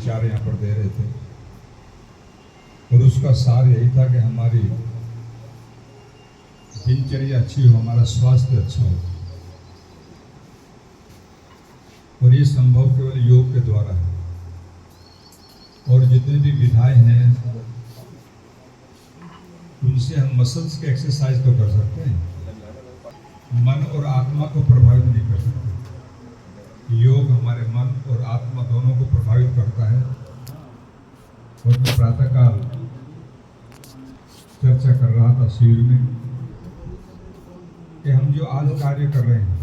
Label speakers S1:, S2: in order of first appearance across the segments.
S1: विचार यहाँ पर दे रहे थे और उसका सार यही था कि हमारी दिनचर्या अच्छी हो, हमारा स्वास्थ्य अच्छा हो, और ये संभव केवल योग के द्वारा है। और जितने भी विधाएं हैं उनसे हम मसल्स के एक्सरसाइज तो कर सकते हैं, मन और आत्मा को प्रभावित नहीं कर सकते। योग हमारे मन और आत्मा दोनों को प्रभावित करता है। और मैं प्रातःकाल चर्चा कर रहा था शिविर में कि हम जो आज कार्य कर रहे हैं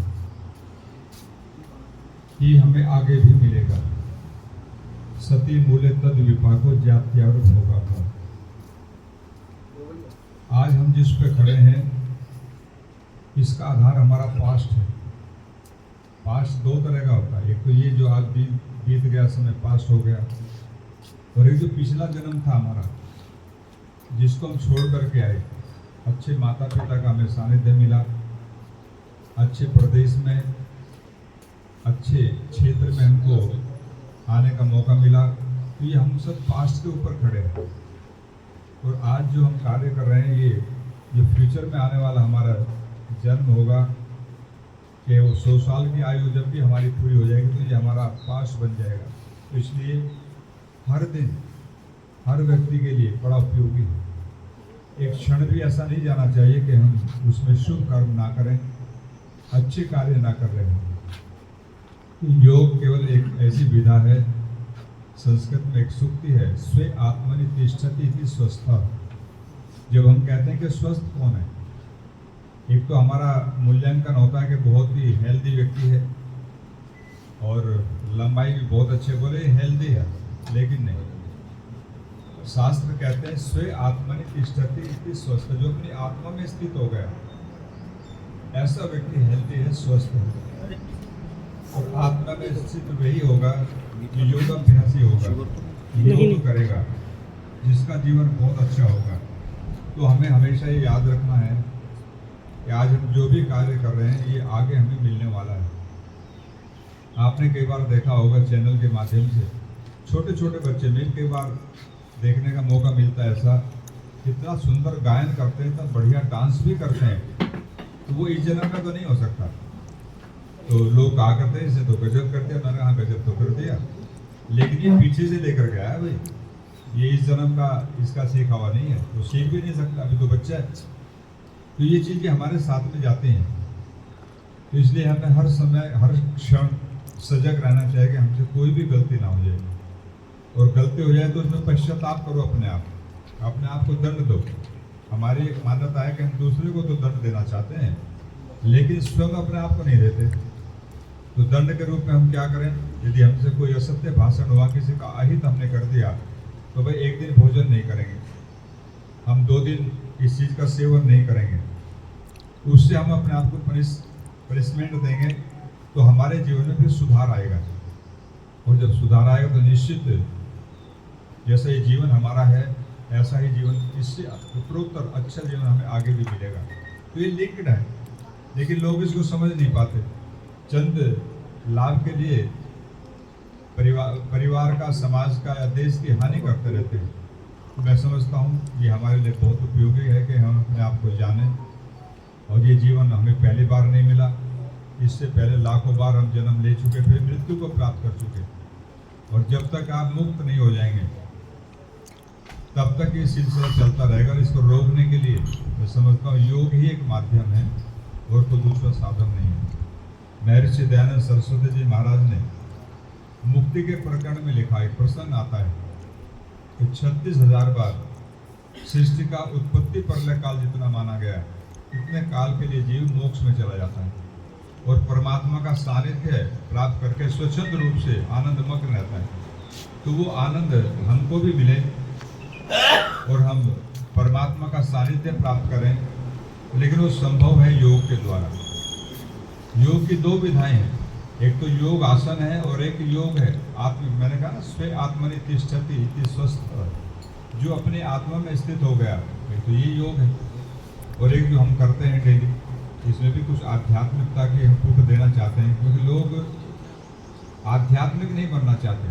S1: ये हमें आगे भी मिलेगा। सती मूले तद विपाको जात्या और भोगा का। आज हम जिस पे खड़े हैं इसका आधार हमारा पास्ट है। पास्ट दो तरह का होता है, एक तो ये जो आज बीत गया समय पास्ट हो गया, और एक जो पिछला जन्म था हमारा जिसको हम छोड़ करके आए। अच्छे माता पिता का हमें सानिध्य मिला, अच्छे प्रदेश में अच्छे क्षेत्र में हमको आने का मौका मिला, तो ये हम सब पास्ट के ऊपर खड़े हैं। और आज जो हम कार्य कर रहे हैं ये फ्यूचर में आने वाला हमारा जन्म होगा कि वो 100 साल की आयु जब भी हमारी पूरी हो जाएगी तो ये हमारा पास्ट बन जाएगा। तो इसलिए हर दिन हर व्यक्ति के लिए बड़ा उपयोगी है। एक क्षण भी ऐसा नहीं जाना चाहिए कि हम उसमें शुभ कर्म ना करें, अच्छे कार्य ना कर रहे हों। योग केवल एक ऐसी विधा है, संस्कृत में एक सूक्ति है, स्वे आत्मनि तिष्ठति इति स्वस्था। जब हम कहते हैं कि स्वस्थ कौन है, एक तो हमारा मूल्यांकन होता है कि बहुत ही हेल्दी व्यक्ति है और लंबाई भी बहुत अच्छे, बोले हेल्दी है, लेकिन नहीं। शास्त्र कहते हैं स्वे आत्मनि तिष्ठति इति स्वस्थ। जो अपनी आत्मा में स्थित हो गया ऐसा व्यक्ति हेल्दी है, स्वस्थ है। और आत्मा में स्थित वही होगा कि योगाभ्यासी होगा, योग करेगा, जिसका जीवन बहुत अच्छा होगा। तो हमें हमेशा ये याद रखना है कि आज हम जो भी कार्य कर रहे हैं ये आगे हमें मिलने वाला है। आपने कई बार देखा होगा चैनल के माध्यम से छोटे छोटे बच्चे में कई बार देखने का मौका मिलता है ऐसा, कितना सुंदर गायन करते हैं, इतना बढ़िया डांस भी करते हैं। तो वो इस जन्म का तो नहीं हो सकता। तो लोग कहा करते हैं इसे तो गजब करते हैं, मैंने कहा गजब तो कर दिया, लेकिन ये पीछे से लेकर गया है भाई, ये इस जन्म का इसका सीखा हुआ नहीं है, तो सीख भी नहीं सकता, अभी तो बच्चा है। तो ये चीज़ें हमारे साथ में जाती हैं। तो इसलिए हमें हर समय हर क्षण सजग रहना चाहिए कि हमसे कोई भी गलती ना हो जाए, और गलती हो जाए तो उसमें पश्चाताप करो, अपने आप को दंड दो। हमारी एक मान्यता है कि हम दूसरे को तो दंड देना चाहते हैं लेकिन स्वयं अपने आप को नहीं देते। तो दंड के रूप में हम क्या करें, यदि हमसे कोई असत्य भाषण हुआ, किसी का अहित हमने कर दिया, तो भाई एक दिन भोजन नहीं करेंगे, हम 2 दिन इस चीज़ का सेवन नहीं करेंगे। उससे हम अपने आप को पनिशमेंट देंगे, तो हमारे जीवन में फिर सुधार आएगा। और जब सुधार आएगा तो निश्चित जैसा ये जीवन हमारा है ऐसा ही जीवन, इससे उत्तरोत्तर अच्छा जीवन हमें आगे भी मिलेगा। तो ये लिंक्ड है, लेकिन लोग इसको समझ नहीं पाते। चंद लाभ के लिए परिवार का, समाज का या देश की हानि करते रहते हैं। तो मैं समझता हूँ ये हमारे लिए बहुत उपयोगी है कि हम अपने आप को जानें। और ये जीवन हमें पहली बार नहीं मिला, इससे पहले लाखों बार हम जन्म ले चुके, फिर मृत्यु को प्राप्त कर चुके। और जब तक आप मुक्त नहीं हो जाएंगे तब तक ये सिलसिला चलता रहेगा। इसको रोकने के लिए मैं समझता हूँ योग ही एक माध्यम है और कोई दूसरा साधन नहीं है। महर्षि दयानंद सरस्वती जी महाराज ने मुक्ति के प्रकरण में लिखा, एक प्रसंग आता है कि 36,000 बार सृष्टि का उत्पत्ति प्रलय काल जितना माना गया है, इतने काल के लिए जीव मोक्ष में चला जाता है और परमात्मा का सानिध्य प्राप्त करके स्वच्छंद रूप से आनंदमग्न रहता है। तो वो आनंद हमको भी मिले और हम परमात्मा का सानिध्य प्राप्त करें, लेकिन वो संभव है योग के द्वारा। योग की 2 विधाएं हैं, एक तो योग आसन है और एक योग है मैंने कहा स्वे आत्मनि तिष्ठति इति स्वस्थ। जो अपने आत्मा में स्थित हो गया, तो ये योग है। और एक जो हम करते हैं डेली, इसमें भी कुछ आध्यात्मिकता की हम पुट देना चाहते हैं, क्योंकि लोग आध्यात्मिक नहीं बनना चाहते,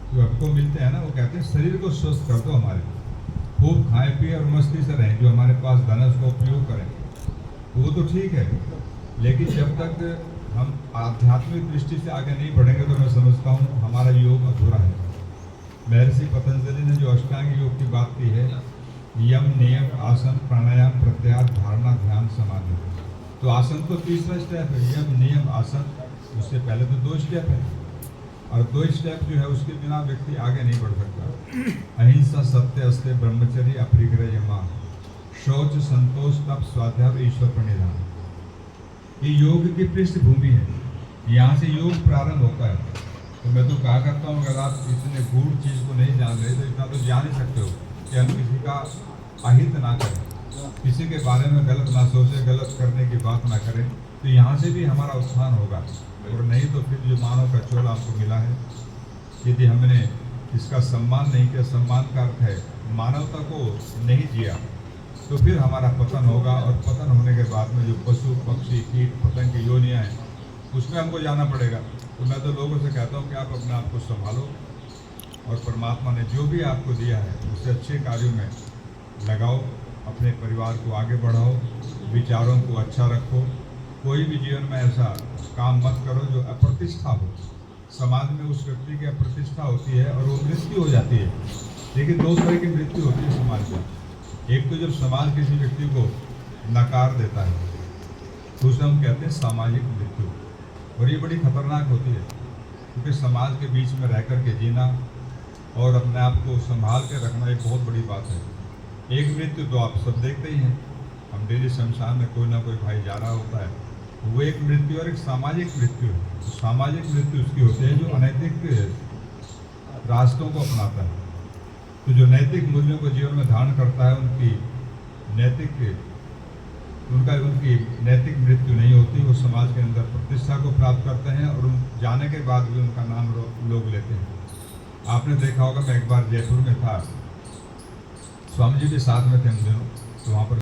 S1: जो आपको मिलते हैं ना, वो कहते हैं शरीर को स्वस्थ कर दो हमारे, खूब खाएं पिए और मस्ती से रहें, जो हमारे पास धन है उसका उपयोग करें। वो तो ठीक है, लेकिन जब तक हम आध्यात्मिक दृष्टि से आगे नहीं बढ़ेंगे तो मैं समझता हूँ हमारा योग अधूरा है। महर्षि पतंजलि ने जो अष्टांग योग की बात की है, यम नियम आसन प्राणायाम प्रत्याहार धारणा ध्यान समाधि, तो आसन तो तीसरा स्टेप है, यम नियम आसन, उससे पहले तो 2 स्टेप है, और 2 स्टेप जो है उसके बिना व्यक्ति आगे नहीं बढ़ सकता। अहिंसा सत्य अस्त्य ब्रह्मचर्य अपरिग्रह यमा, शौच संतोष तप स्वाध्याय ईश्वर प्रणिधान, ये योग की पृष्ठभूमि है, यहाँ से योग प्रारंभ होता है। तो मैं तो कहा करता हूँ, अगर आप इतने गूढ़ चीज़ को नहीं जान रहे तो इतना तो जान ही सकते हो कि हम किसी का अहित ना करें, किसी के बारे में गलत ना सोचें, गलत करने की बात ना करें, तो यहाँ से भी हमारा उत्थान होगा। और नहीं तो फिर जो मानव का चोला आपको मिला है, यदि हमने इसका सम्मान नहीं किया, सम्मान का अर्थ है मानवता को नहीं जिया, तो फिर हमारा पतन होगा। और पतन होने के बाद में जो पशु पक्षी कीट पतंग की योनियाँ हैं उसमें हमको जाना पड़ेगा। तो मैं तो लोगों से कहता हूँ कि आप अपने आप को संभालो, और परमात्मा ने जो भी आपको दिया है उसे अच्छे कार्यों में लगाओ, अपने परिवार को आगे बढ़ाओ, विचारों को अच्छा रखो। कोई भी जीवन में ऐसा काम मत करो जो अप्रतिष्ठा हो। समाज में उस व्यक्ति की अप्रतिष्ठा होती है और वो मृत्यु हो जाती है। लेकिन 2 तरह की मृत्यु होती है समाज में। एक तो जब समाज किसी व्यक्ति को नकार देता है, दूसरा हम कहते हैं सामाजिक मृत्यु, और ये बड़ी खतरनाक होती है, क्योंकि समाज के बीच में रह कर के जीना और अपने आप को संभाल के रखना एक बहुत बड़ी बात है। एक मृत्यु तो आप सब देखते ही हैं, हम डेली शमशान में कोई ना कोई भाई जा रहा होता है, वो एक मृत्यु, और एक सामाजिक मृत्यु है। तो सामाजिक मृत्यु उसकी होती है जो अनैतिक रास्तों को अपनाता है। तो जो नैतिक मूल्यों को जीवन में धारण करता है, उनकी नैतिक मृत्यु नहीं होती। वो समाज के अंदर प्रतिष्ठा को प्राप्त करते हैं और उन जाने के बाद भी उनका नाम लोग लेते हैं। आपने देखा होगा, मैं एक बार जयपुर में था, स्वामी जी भी साथ में थे हम दोनों, तो वहाँ पर